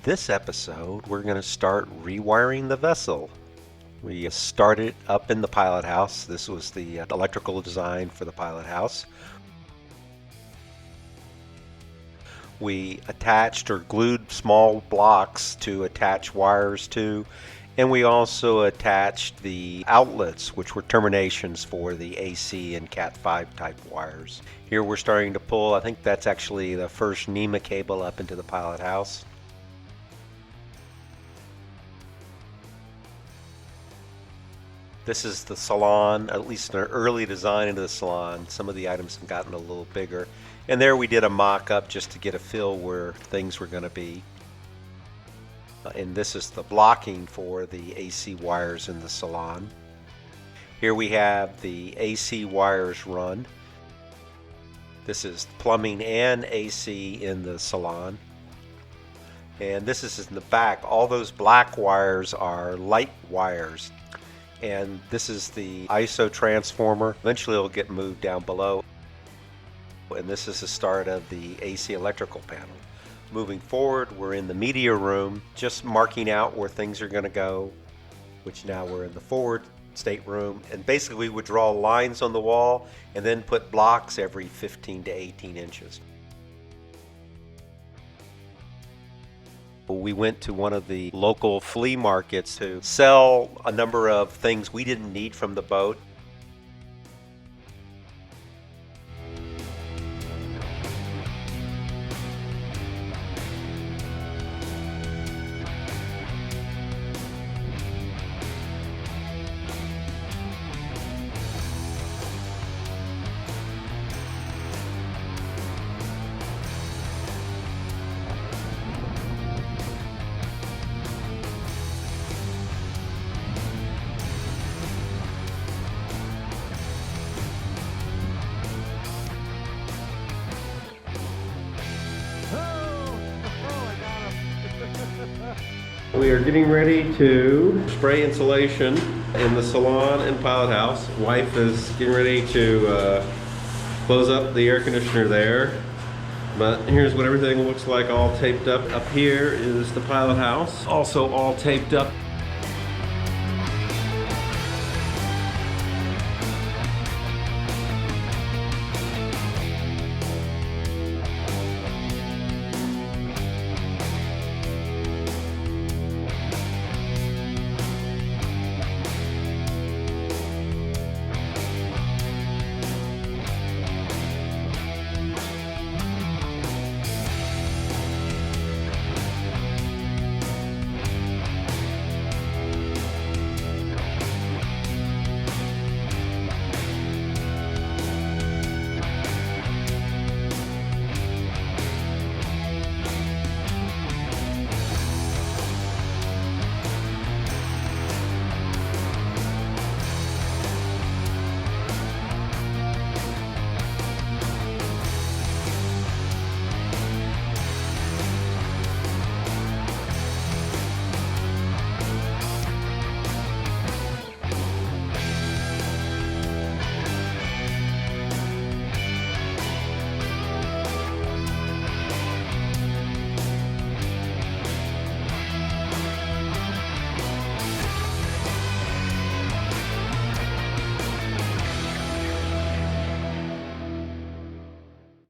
this episode, we're going to start rewiring the vessel. We started up in the pilot house. This was the electrical design for the pilot house. We attached or glued small blocks to attach wires to, and we also attached the outlets, which were terminations for the AC and Cat5 type wires. Here we're starting to pull, I think that's actually the first NEMA cable up into the pilot house. This is the salon, at least an early design into the salon. Some of the items have gotten a little bigger. And there we did a mock-up just to get a feel where things were going to be. And this is the blocking for the AC wires in the salon. Here we have the AC wires run. This is plumbing and AC in the salon. And this is in the back. All those black wires are light wires. And this is the ISO transformer. Eventually it'll get moved down below. And this is the start of the AC electrical panel. Moving forward, we're in the media room, just marking out where things are going to go, which now we're in the forward stateroom. And basically we would draw lines on the wall and then put blocks every 15 to 18 inches. We went to one of the local flea markets to sell a number of things we didn't need from the boat. We are getting ready to spray insulation in the salon and pilot house. Wife is getting ready to close up the air conditioner there. But here's what everything looks like all taped up. Up here is the pilot house, also all taped up.